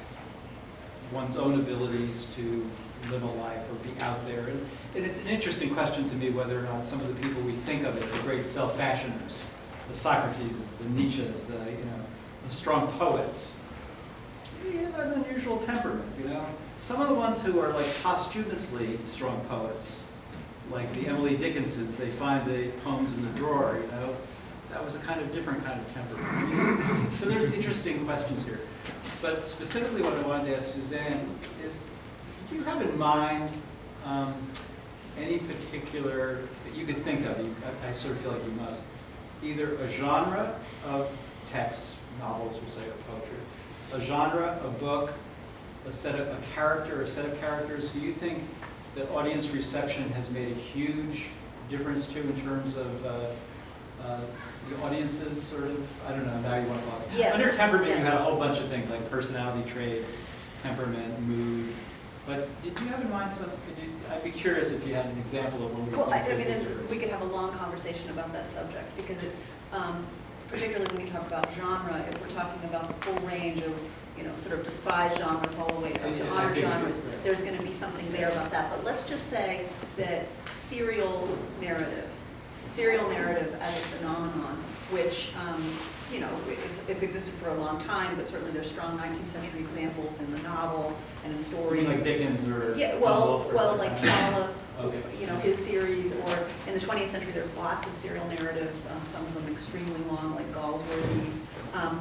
one's own abilities to live a life or be out there. And it's an interesting question to me whether or not some of the people we think of as the great self-fashioners, the Socrateses, the Nietzsches, the strong poets, have an unusual temperament, Some of the ones who are like posthumously strong poets, like the Emily Dickinsons, they find the poems in the drawer, that was a kind of different kind of temperament. So there's interesting questions here. But specifically what I wanted to ask Suzanne is, do you have in mind any particular, that you could think of, I sort of feel like you must, either a genre of texts, novels we'll say, or poetry, a genre, a book, a set of characters who you think that audience reception has made a huge difference to in terms of the audience's sort of, I don't know, now you want to talk. Yes. Under temperament, Yes. you had a whole bunch of things like personality traits, temperament, mood. But did you have in mind some, I'd be curious if you had an example of one we Well, I think mean, we could have a long conversation about that subject, because it, particularly when you talk about genre, if we're talking about the full range of, sort of despised genres all the way up to honor genres, there's going to be something there about that. But let's just say that serial narrative as a phenomenon, which, it's existed for a long time, but certainly there's strong 19th century examples in the novel and in stories. You mean like Dickens or? Yeah, well, like Trollope, Okay. his series, or in the 20th century, there's lots of serial narratives, some of them extremely long, like Galsworthy.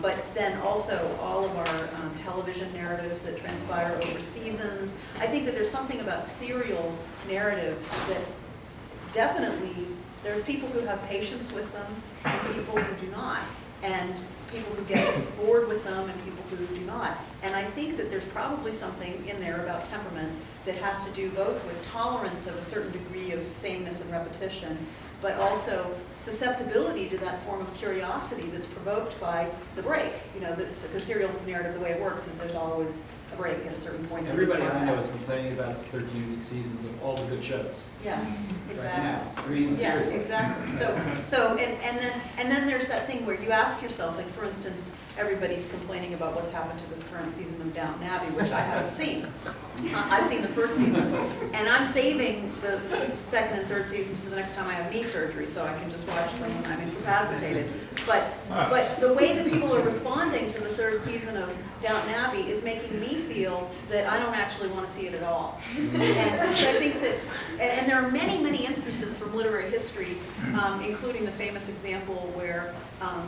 But then also all of our television narratives that transpire over seasons. I think that there's something about serial narratives that definitely, there are people who have patience with them and people who do not. And people who get bored with them and people who do not. And I think that there's probably something in there about temperament that has to do both with tolerance of a certain degree of sameness and repetition, but also susceptibility to that form of curiosity that's provoked by the break. The serial narrative, the way it works is there's always a break at a certain point. Everybody I know is complaining about 13-week seasons of all the good shows. Yeah, exactly. Right now. I mean, Yeah, seriously. exactly. And then there's that thing where you ask yourself, like for instance, everybody's complaining about what's happened to this current season of Downton Abbey, which I haven't seen. I've seen the first season, and I'm saving the second and third seasons for the next time I have knee surgery, so I can just watch them when I'm incapacitated. But the way that people are responding to the third season of Downton Abbey is making me feel that I don't actually want to see it at all. And so I think that, and there are many, many instances from literary history, including the famous example where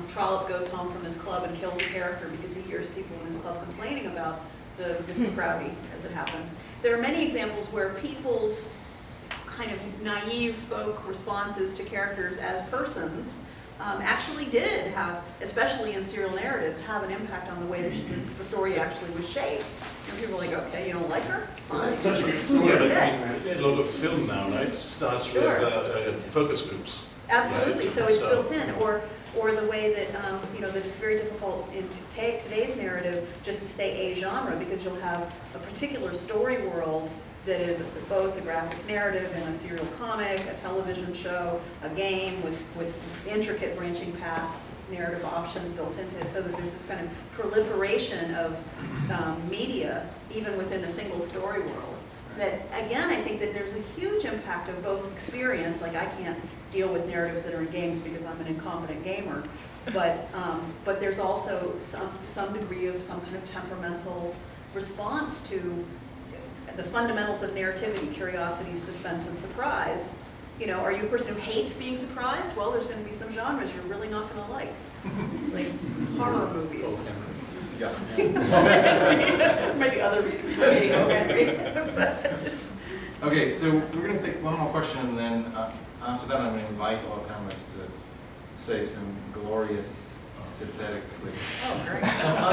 Trollope goes home from his club and kills a character because he hears people in his club complaining about the Mr. Prouty, as it happens. There are many examples where people's kind of naive folk responses to characters as persons actually did have, especially in serial narratives, have an impact on the way that the story actually was shaped. And people are like, okay, you don't like her? Fine. That's such a good story. Yeah, but Okay. a lot of film now, right? It starts Sure. with focus groups. Absolutely, Right. so it's So- built in, or the way that, that it's very difficult in today's narrative just to say a genre, because you'll have a particular story world that is both a graphic narrative and a serial comic, a television show, a game with intricate branching path narrative options built into it, so that there's this kind of proliferation of media, even within a single story world. That, again, I think that there's a huge impact of both experience, like I can't deal with narratives that are in games because I'm an incompetent gamer, but there's also some degree of some kind of temperamental response to the fundamentals of narrativity, curiosity, suspense, and surprise. Are you a person who hates being surprised? Well, there's going to be some genres you're really not going to like horror movies. Yeah. Maybe other reasons for hating okay. Okay, so we're going to take one more question, and then after that I'm going to invite all panelists to say some glorious, synthetically, Oh, great.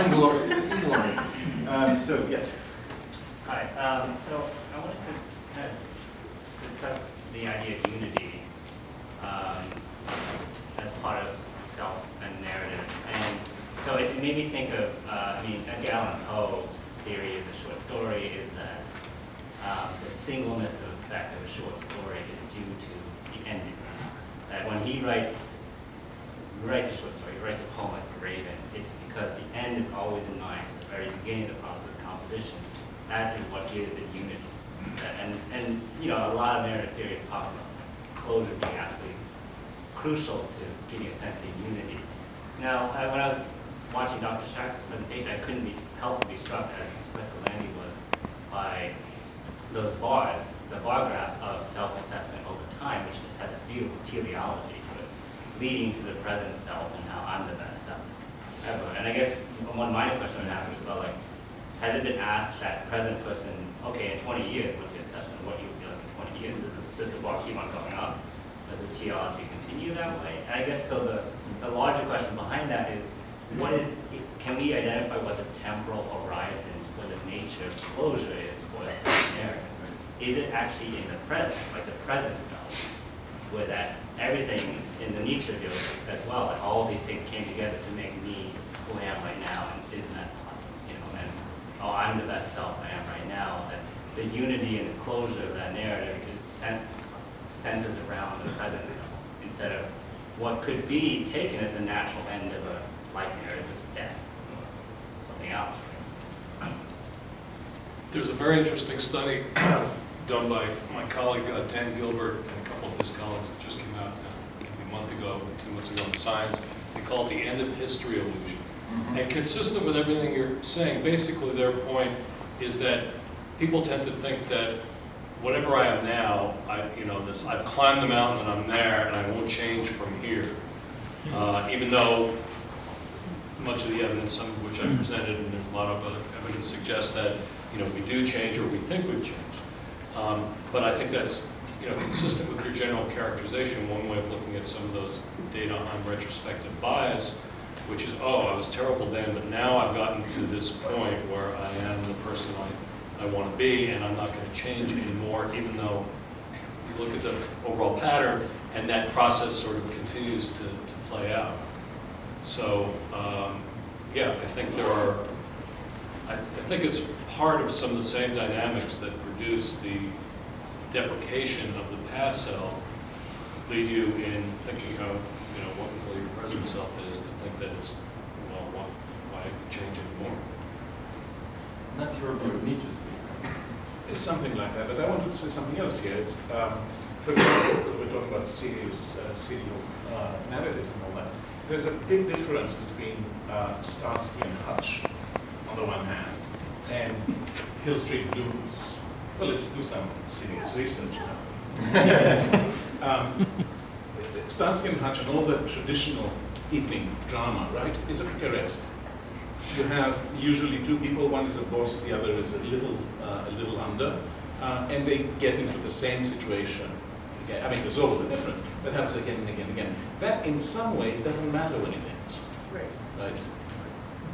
inglorious. So, yes. Hi. So I wanted to kind of discuss the idea of unity as part of self and narrative. And so it made me think of, Edgar Allan Poe's theory of the short story is that the singleness of effect of a short story is due to the ending. That when he writes a short story, he writes a poem like Raven, it's because the end is always in mind at the very beginning of the process of composition. That is what gives it unity. And a lot of narrative theories talk about closure being absolutely crucial to giving a sense of unity. Now, when I was watching Dr. Schacter's presentation, I couldn't help but be struck, as Professor Landy was, by those bars, the bar graphs of self-assessment over time, which just has this beautiful teleology to it, leading to the present self and how I'm the best self ever. And I guess one minor question I have is about, has it been asked that the present person, okay, in 20 years, what's your assessment of what you would be like in 20 years? Does the bar keep on going up? Does the teleology continue that way? And I guess so the larger question behind that is, can we identify what the temporal horizon or the nature of closure is for a certain narrative? Is it actually in the present, like the present self, where that everything in the Nietzsche view as well, that all these things came together to make me who I am right now, and isn't that possible? Oh, I'm the best self I am right now. That the unity and the closure of that narrative centers around the present self, instead of what could be taken as the natural end of a life narrative is death, or something else. There's a very interesting study done by my colleague Dan Gilbert and a couple of his colleagues that just came out maybe a month ago, 2 months ago in Science. They call it the end of history illusion. And consistent with everything you're saying, basically their point is that people tend to think that whatever I am now, I've climbed the mountain and I'm there and I won't change from here. Even though much of the evidence, some of which I presented, and there's a lot of evidence suggests that we do change or we think we've changed. But I think that's consistent with your general characterization. One way of looking at some of those data on retrospective bias, which is, I was terrible then, but now I've gotten to this point where I am the person I want to be, and I'm not going to change anymore, even though you look at the overall pattern, and that process sort of continues to play out. So, I think I think it's part of some of the same dynamics that produce the deprecation of the past self, lead you in thinking of what we feel your present self is, to think that it's, why change anymore? And that's your view of Nietzsche's view. It's something like that, but I wanted to say something else here. It's, for example, we're talking about serial narratives and all that. There's a big difference between Starsky and Hutch, on the one hand. and Hill Street Blues. Well, let's do some serious research now. Starsky and Hutch and all the traditional evening drama, right, is a picaresque. You have usually two people, one is a boss, the other is a little under, and they get into the same situation. Okay, I mean, there's always a difference, that happens again and again and again. That in some way doesn't matter when it ends. Right?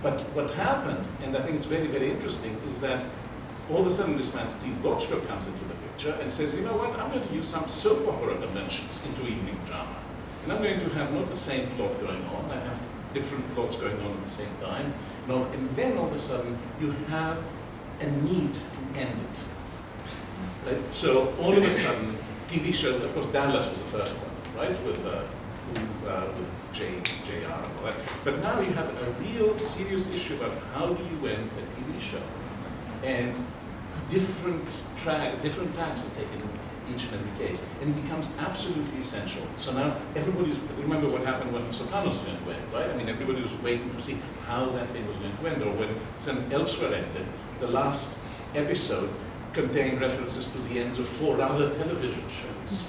But what happened, and I think it's very, very interesting, is that all of a sudden this man, Steve Bochco, comes into the picture and says, you know what, I'm going to use some soap opera conventions into evening drama. And I'm going to have not the same plot going on, I have different plots going on at the same time. And then all of a sudden you have a need to end it. Right? So all of a sudden, TV shows, of course Dallas was the first one, right, with JR and all that. But now you have a real serious issue about how do you end a TV show. And different tracks are taken in each and every case. And it becomes absolutely essential. So now everybody's, remember what happened when The Sopranos was going to end, right? I mean, everybody was waiting to see how that thing was going to end. Or when some Elsewhere ended, the last episode contained references to the ends of 4 other television shows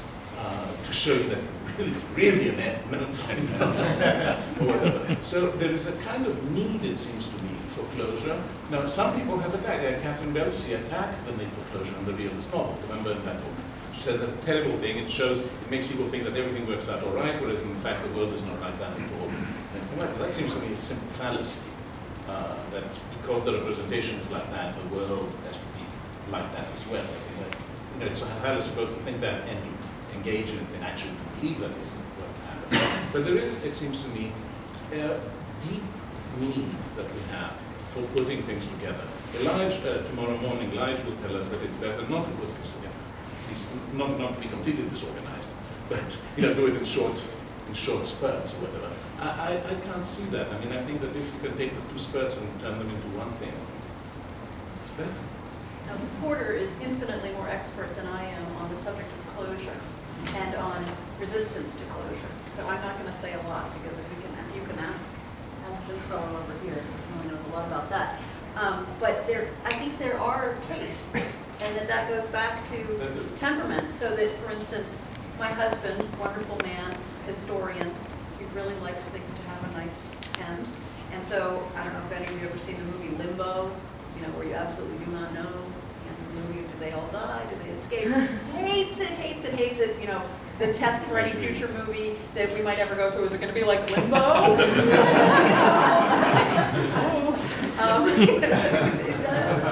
to show you that really an end, or whatever. So there is a kind of need, it seems to me, for closure. Now, some people have attacked. Catherine Belsey attacked the need for closure in the realist novel. Remember that book? She says that a terrible thing. It shows, it makes people think that everything works out all right, whereas in fact the world is not like that at all. And that seems to me a simple fallacy. That because the representation is like that, the world has to be like that as well. It's a fallacy to think that and to engage in it and actually believe that isn't what happened. But there is, it seems to me, a deep need that we have for putting things together. Tomorrow morning, Lige will tell us that it's better not to put things together. Not to be completely disorganized, but do it in short spurts or whatever. I can't see that. I mean, I think that if you can take the 2 spurts and turn them into one thing, it's better. Now, Porter is infinitely more expert than I am on the subject of closure and on resistance to closure. So I'm not going to say a lot, because if you can ask this fellow over here, because he really knows a lot about that. But I think there are tastes, and that goes back to temperament. So that, for instance, my husband, wonderful man, historian, he really likes things to have a nice end. And so, I don't know if any of you ever seen the movie Limbo, where you absolutely do not know, the movie, do they all die, do they escape? Hates it. The test for any future movie that we might ever go to, is it going to be like Limbo?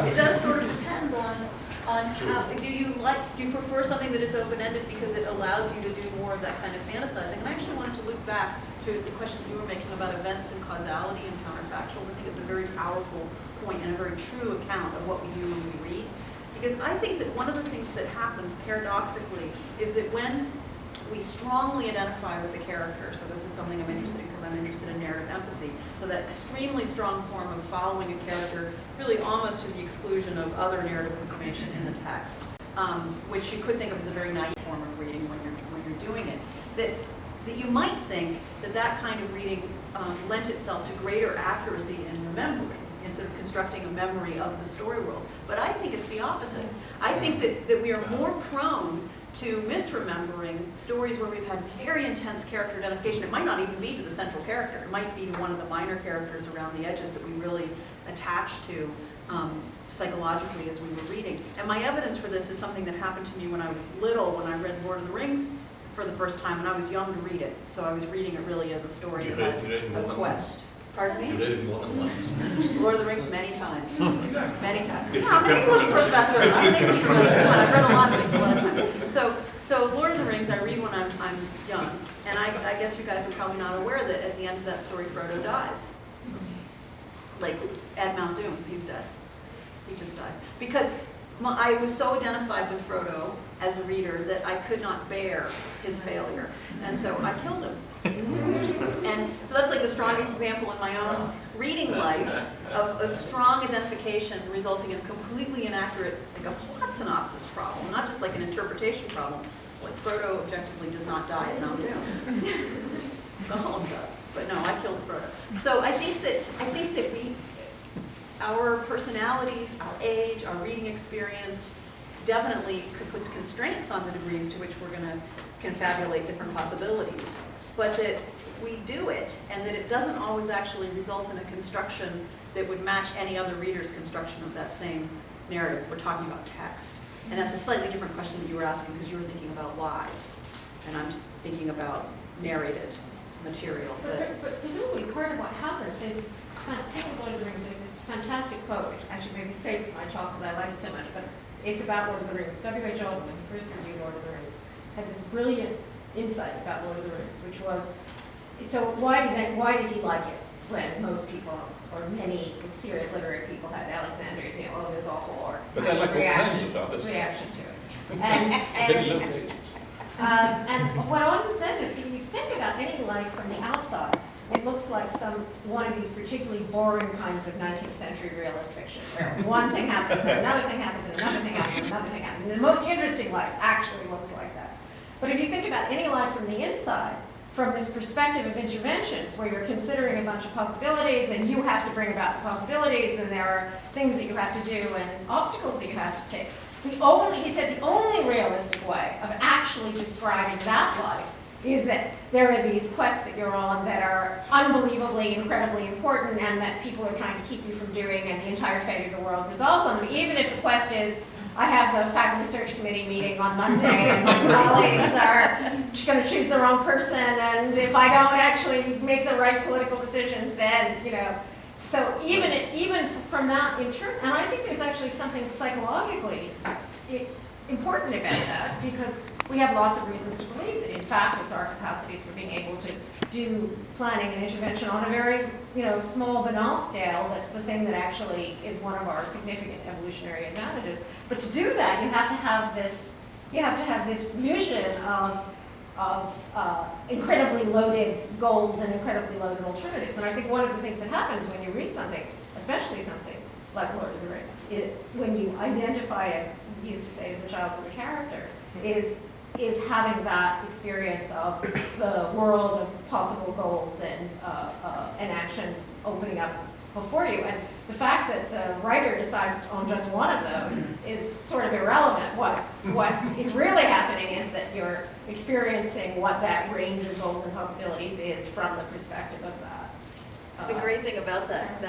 It does sort of depend on how, do you prefer something that is open-ended because it allows you to do more of that kind of fantasizing? And I actually wanted to look back to the question you were making about events and causality and counterfactual. I think it's a very powerful point and a very true account of what we do when we read. Because I think that one of the things that happens paradoxically is that when we strongly identify with the character, so this is something I'm interested in because I'm interested in narrative empathy, so that extremely strong form of following a character really almost to the exclusion of other narrative information in the text, which you could think of as a very naive form of reading when you're doing it, that you might think that kind of reading lent itself to greater accuracy in remembering, and sort of constructing a memory of the story world. But I think it's the opposite. I think that we are more prone to misremembering stories where we've had very intense character identification. It might not even be to the central character. It might be to one of the minor characters around the edges that we really attach to psychologically as we were reading. And my evidence for this is something that happened to me when I was little, when I read Lord of the Rings for the first time, and I was young to read it. So I was reading it really as a story about a quest. Pardon me? You read it more than once. Lord of the Rings many times. Many times. I'm an English professor. I've read a lot of things a lot of times. So Lord of the Rings I read when I'm young. And I guess you guys are probably not aware that at the end of that story Frodo dies. Like at Mount Doom, he's dead. He just dies. Because I was so identified with Frodo as a reader that I could not bear his failure. And so I killed him. And so that's like the strongest example in my own reading life of a strong identification resulting in a completely inaccurate, like a plot synopsis problem, not just like an interpretation problem. Like Frodo objectively does not die at Mount Doom. Gollum does, but no, I killed Frodo. So I think that our personalities, our age, our reading experience definitely puts constraints on the degrees to which we're going to confabulate different possibilities. But that we do it, and that it doesn't always actually result in a construction that would match any other reader's construction of that same narrative. We're talking about text. And that's a slightly different question that you were asking, because you were thinking about lives, and I'm thinking about narrated material. But presumably part of what happens, there's this, speaking of Lord of the Rings, there's this fantastic quote, which actually maybe saved my talk because I like it so much, but it's about Lord of the Rings. W.H. Auden, when he first reviewed Lord of the Rings, had this brilliant insight about Lord of the Rings, which was, so why did he like it when most people, or many serious literary people, had Alexander's, oh, there's awful orcs. But I like all kinds of others. Reaction to it. Very low taste. And what Auden said is, if you think about any life from the outside, it looks like one of these particularly boring kinds of 19th century realist fiction, where one thing happens, then another thing happens, and another thing happens, and another thing happens. And the most interesting life actually looks like that. But if you think about any life from the inside, from this perspective of interventions, where you're considering a bunch of possibilities, and you have to bring about the possibilities, and there are things that you have to do, and obstacles that you have to take. He said the only realistic way of actually describing that life is that there are these quests that you're on that are unbelievably, incredibly important, and that people are trying to keep you from doing, and the entire fate of the world resolves on them. Even if the quest is, I have the faculty search committee meeting on Monday, and my colleagues are going to choose the wrong person, and if I don't actually make the right political decisions, then, so even from that, and I think there's actually something psychologically important about that, because we have lots of reasons to believe that, in fact, it's our capacities for being able to do planning and intervention on a very, small, banal scale that's the thing that actually is one of our significant evolutionary advantages. But to do that, you have to have this vision of incredibly loaded goals and incredibly loaded alternatives. And I think one of the things that happens when you read something, especially something like Lord of the Rings, when you identify, as you used to say, as a child with a character, is having that experience of the world of possible goals and actions opening up before you. And the fact that the writer decides on just one of those is sort of irrelevant. What is really happening is that you're experiencing what that range of goals and possibilities is from the perspective of that. The great thing about that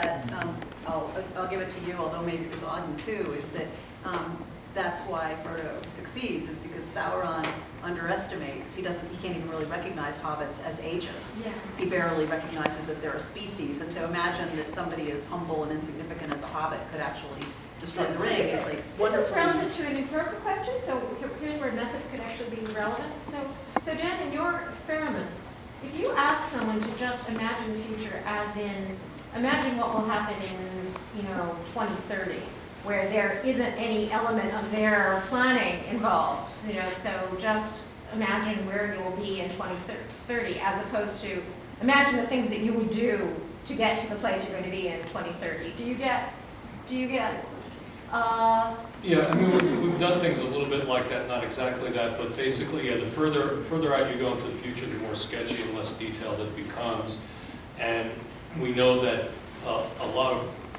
I'll give it to you, although maybe it was Auden too, is that that's why Frodo succeeds, is because Sauron underestimates. He can't even really recognize hobbits as agents. Yeah. He barely recognizes that they're a species, and to imagine that somebody as humble and insignificant as a hobbit could actually destroy the ring is like wonderful. This is relevant to an empirical question, so here's where methods could actually be relevant. So Dan, in your experiments, if you ask someone to just imagine the future as in, imagine what will happen in, 2030, where there isn't any element of their planning involved, so just imagine where you will be in 2030, as opposed to imagine the things that you would do to get to the place you're going to be in 2030. Do you get? Yeah, I mean, we've done things a little bit like that, not exactly that, but basically, the further out you go into the future, the more sketchy and less detailed it becomes. And we know that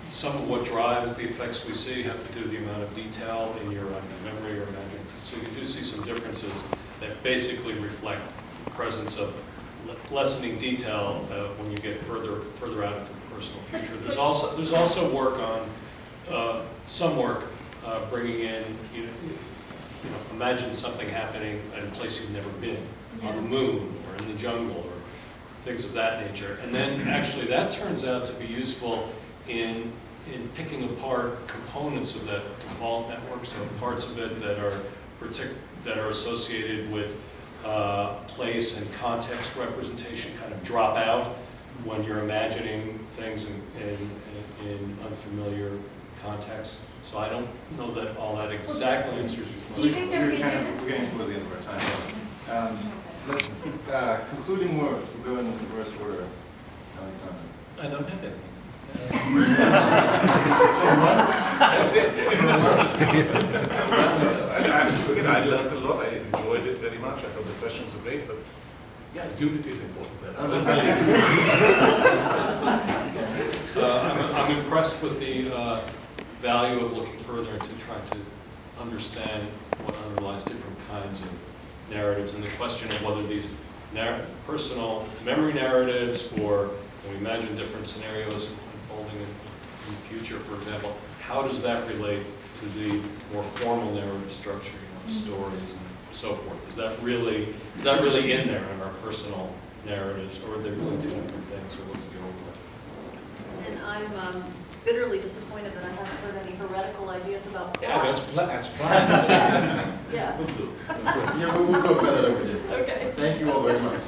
some of what drives the effects we see have to do with the amount of detail in your memory or imagination. So you do see some differences that basically reflect the presence of lessening detail when you get further out into the personal future. There's also work on some work bringing in, imagine something happening in a place you've never been, on the moon or in the jungle or things of that nature. And then actually that turns out to be useful in picking apart components of that default network, so parts of it that are associated with place and context representation kind of drop out when you're imagining things in unfamiliar context. So I don't know that all that exactly answers your question. Do you think there would be We're getting toward the end of our time. Let's, concluding words, we'll go in reverse order. Alexander. I don't have anything. That's it. I learned a lot. I enjoyed it very much. I thought the questions were great, but yeah, unity is important. I'm I'm impressed with the value of looking further into trying to understand what underlies different kinds of narratives, and the question of whether these personal memory narratives, or when we imagine different scenarios unfolding in the future, for example, how does that relate to the more formal narrative structure, stories and so forth? Is that really in there in our personal narratives, or are they really two different things, or what's the overlap? And I'm bitterly disappointed that I haven't heard any heretical ideas about plot. Yeah, that's planned. Yeah. We'll do. Yeah, we'll talk about that over there. Okay. Thank you all very much.